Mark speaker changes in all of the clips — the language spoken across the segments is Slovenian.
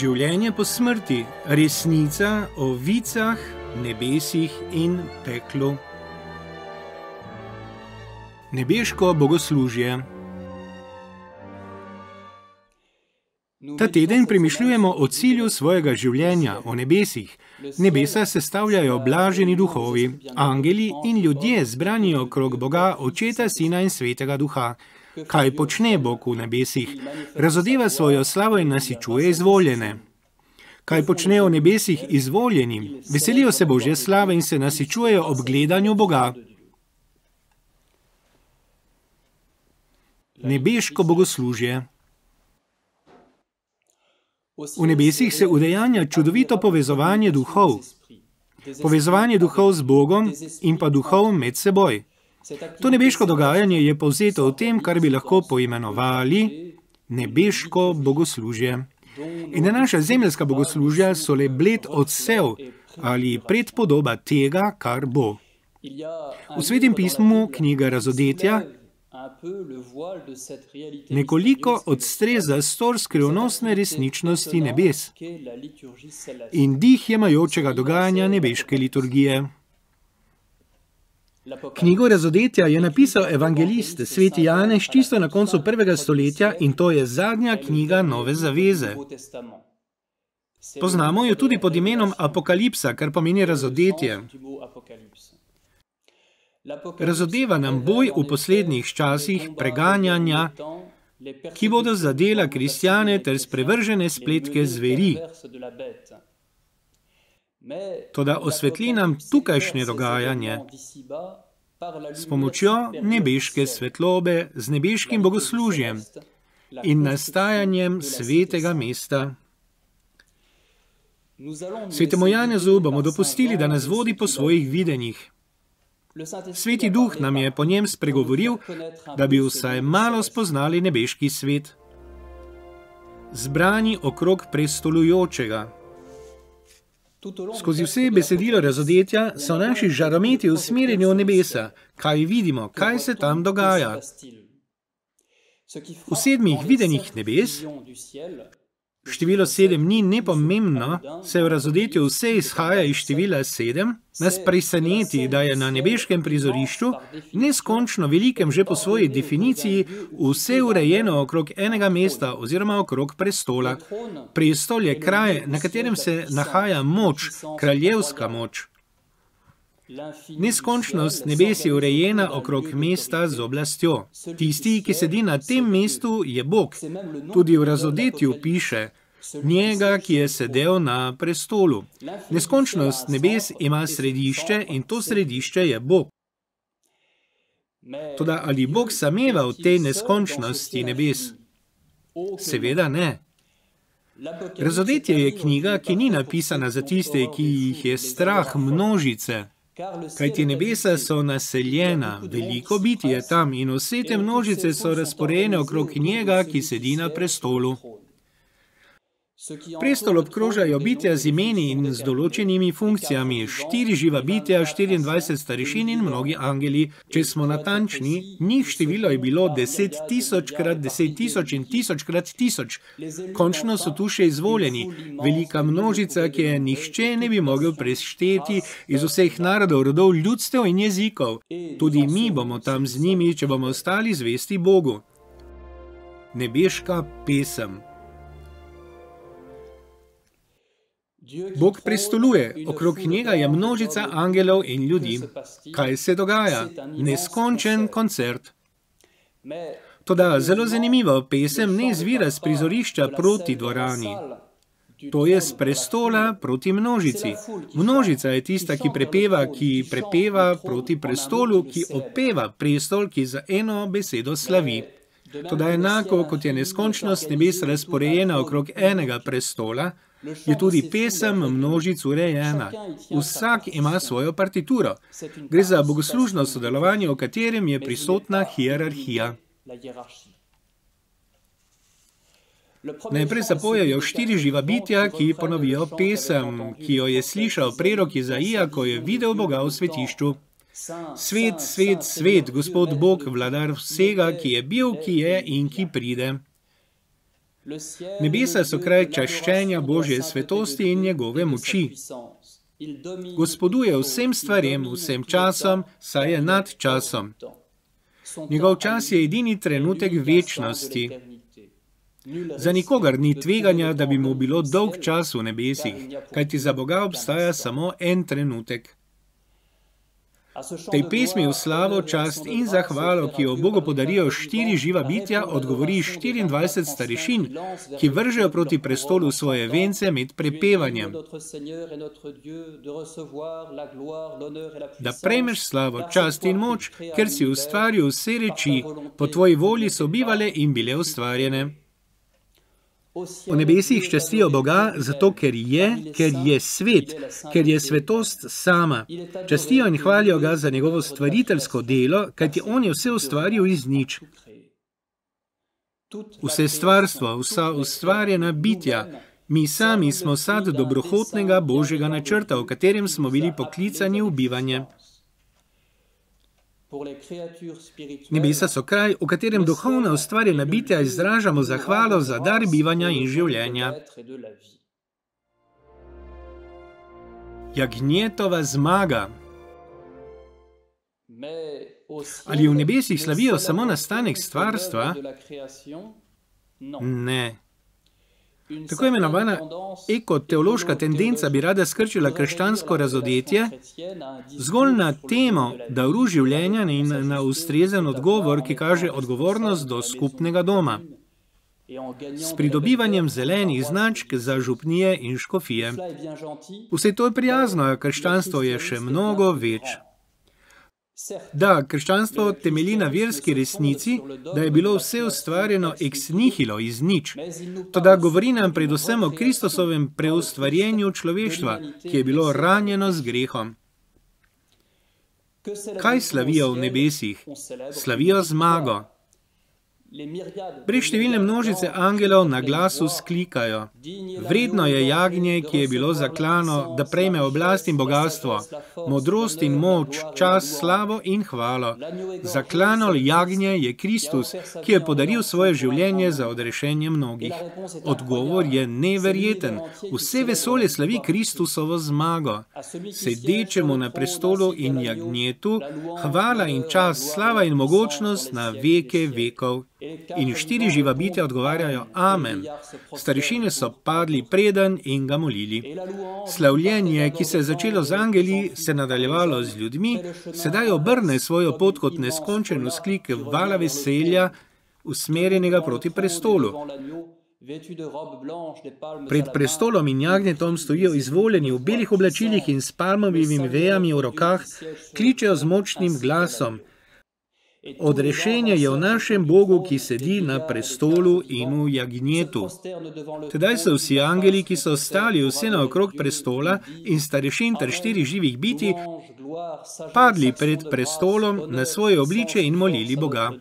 Speaker 1: Življenje po smrti, resnica o vicah, nebesih in peklu. Nebeško bogoslužje. Ta teden premišljujemo o cilju svojega življenja, o nebesih. Nebesa sestavljajo blaženi duhovi, angeli in ljudje zbrani okrog Boga, Očeta, Sina in Svetega Duha. Kaj počne Bog v nebesih? Razodeva svojo slavo in nasičuje izvoljene. Kaj počne v nebesih izvoljeni? Veselijo se Božje slave in se nasičujejo ob gledanju Boga. Nebeško bogoslužje. V nebesih se udejanja čudovito povezovanje duhov. Povezovanje duhov z Bogom in pa duhov med seboj. To nebeško dogajanje je povzeto v tem, kar bi lahko poimenovali nebeško bogoslužje. In naša zemeljska bogoslužja so le bled odsev ali predpodoba tega, kar bo. V Svetem pismu knjiga Razodetja nekoliko odstreza zastor skrivnostne resničnosti nebes in dih jemajočega dogajanja nebeške liturgije. Knjigo Razodetja je napisal evangelist sveti Janez čisto na koncu 1. stoletja in to je zadnja knjiga Nove zaveze. Poznamo jo tudi pod imenom Apokalipsa, kar pomeni razodetje. Razodeva nam boj v poslednjih časih preganjanja, ki bodo zadela kristjane ter sprevržene spletke zveri. Toda osvetli nam tukajšnje dogajanje s pomočjo nebeške svetlobe, z nebeškim bogoslužjem in nastajanjem svetega mesta. Svetemu Janezu bomo dopustili, da nas vodi po svojih videnjih. Sveti Duh nam je po njem spregovoril, da bi vsaj malo spoznali nebeški svet. Zbrani okrog prestolujočega. Skozi vse besedilo Razodetja so naši žarometi usmerjeni v nebesa. Kaj vidimo, kaj se tam dogaja? V 7 videnih nebes, število 7 ni nepomembno, se v Razodetju vse izhaja iz števila 7, nas preseneti, da je na nebeškem prizorišču, neskončno velikem že po svoji definiciji, vse urejeno okrog enega mesta oziroma okrog prestola. Prestol je kraj, na katerem se nahaja moč, kraljevska moč. Neskončnost nebes je urejena okrog mesta z oblastjo. Tisti, ki sedi na tem mestu, je Bog. Tudi v Razodetju piše, njega, ki je sedel na prestolu. Neskončnost nebes ima središče in to središče je Bog. Toda ali Bog sameva v tej neskončnosti nebes? Seveda ne. Razodetje je knjiga, ki ni napisana za tiste, ki jih je strah množice. Kajti nebesa so naseljena, veliko bitij je tam in vse te množice so razporejene okrog njega, ki sedi na prestolu. Prestol obkrožajo bitja z imeni in z določenimi funkcijami, 4 živa bitja, 24 starešin in mnogi angeli. Če smo natančni, njih število je bilo 10.000 krat 10.000 in 1000 krat 1000. Končno so tu še izvoljeni, velika množica, ki je nihče ne bi mogel prešteti iz vseh narodov, rodov, ljudstev in jezikov. Tudi mi bomo tam z njimi, če bomo ostali zvesti Bogu. Nebeška pesem. Bog prestoluje, okrog njega je množica angelov in ljudi. Kaj se dogaja? Neskončen koncert. Toda zelo zanimivo, pesem ne izvira z prizorišča proti dvorani. To je z prestola proti množici. Množica je tista, ki prepeva proti prestolu, ki opeva prestol, ki za eno besedo slavi. Toda enako, kot je neskončnost nebes razporejena okrog enega prestola, je tudi pesem množic urejena. Vsak ima svojo partituro. Gre za bogoslužno sodelovanje, v katerem je prisotna hierarhija. Najprej zapojejo 4 živa bitja, ki ponovijo pesem, ki jo je slišal prerok Izaija, ko je videl Boga v svetišču. Svet, svet, svet, Gospod Bog, vladar vsega, ki je bil, ki je in ki pride. Nebesa so kraj čaščenja Božje svetosti in njegove moči. Gospoduje vsem stvarem, vsem časom, saj je nad časom. Njegov čas je edini trenutek večnosti. Za nikogar ni tveganja, da bi mu bilo dolg čas v nebesih, kajti za Boga obstaja samo en trenutek. Tej pesmi v slavo, čast in zahvalo, ki jo Bogu podarijo 4 živa bitja, odgovori 24 starešin, ki vržejo proti prestolu svoje vence med prepevanjem. Da prejmeš slavo, čast in moč, ker si ustvaril vse reči, po tvoji volji so bivale in bile ustvarjene. V nebesih častijo Boga, zato ker je svet, ker je svetost sama. Častijo in hvalijo ga za njegovo stvariteljsko delo, kajti on je vse ustvaril iz nič. Vse stvarstvo, vsa ustvarjena bitja, mi sami smo sad dobrohotnega Božjega načrta, v katerem smo bili poklicani v bivanje. Nebesa so kraj, v katerem duhovna ustvarjena bitja izražamo zahvalo za dar bivanja in življenja. Jagnjetova zmaga. Ali v nebesih slavijo samo nastanek stvarstva? Ne. Tako imenovana ekoteološka tendenca bi rada skrčila krščansko razodetje zgolj na temo daru življenja in na ustrezen odgovor, ki kaže odgovornost do skupnega doma, s pridobivanjem zelenih značk za župnije in škofije. Vse to je prijazno, a krščanstvo je še mnogo več. Da, krščanstvo temelji na verski resnici, da je bilo vse ustvarjeno ex nihilo, iz nič. Toda govori nam predvsem o Kristusovem preustvarjenju človeštva, ki je bilo ranjeno z grehom. Kaj slavijo v nebesih? Slavijo zmago. Preštevilne množice angelov na glasu sklikajo: vredno je jagnje, ki je bilo zaklano, da prejme oblast in bogatstvo, modrost in moč, čas, slavo in hvalo. Zaklano jagnje je Kristus, ki je podaril svoje življenje za odrešenje mnogih. Odgovor je neverjeten. Vse vesolje slavi Kristusovo zmago. Sedečemu na prestolu in jagnjetu, hvala in čas, slava in mogočnost na veke vekov. In 4 živa bitja odgovarjajo amen. Starešine so padli predanj in ga molili. Slavljenje, ki se je začelo z angeli, se nadaljevalo z ljudmi, sedaj obrne svojo pot kot neskončen vzklik vala veselja, usmerjenega proti prestolu. Pred prestolom in jagnjetom stojijo izvoljeni v belih oblačilih in s palmovimi vejami v rokah, kličejo z močnim glasom: odrešenje je v našem Bogu, ki sedi na prestolu in v jagnjetu. Tedaj so vsi angeli, ki so stali vse naokrog prestola, in starešin ter 4 živih bitij, padli pred prestolom na svoje obliče in molili Boga.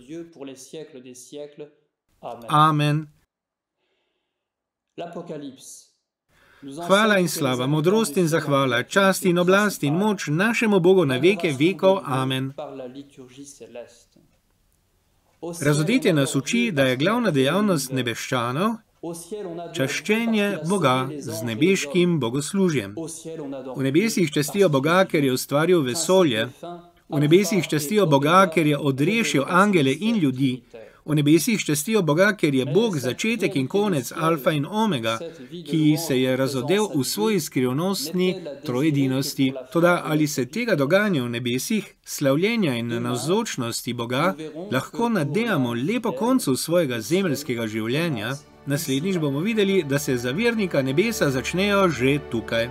Speaker 1: Amen. Hvala in slava, modrost in zahvala, čast in oblast in moč našemu Bogu na veke vekov. Amen. Razodetje nas uči, da je glavna dejavnost nebeščanov čaščenje Boga z nebeškim bogoslužjem. V nebesih častijo Boga, ker je ustvaril vesolje. V nebesih častijo Boga, ker je odrešil angele in ljudi. V nebesih častijo Boga, ker je Bog začetek in konec, alfa in omega, ki se je razodel v svoji skrivnostni troedinosti. Toda ali se tega dogajanja v nebesih, slavljenja in navzočnosti Boga, lahko nadejamo lepo koncu svojega zemeljskega življenja? Naslednjič bomo videli, da se za vernika nebesa začnejo že tukaj.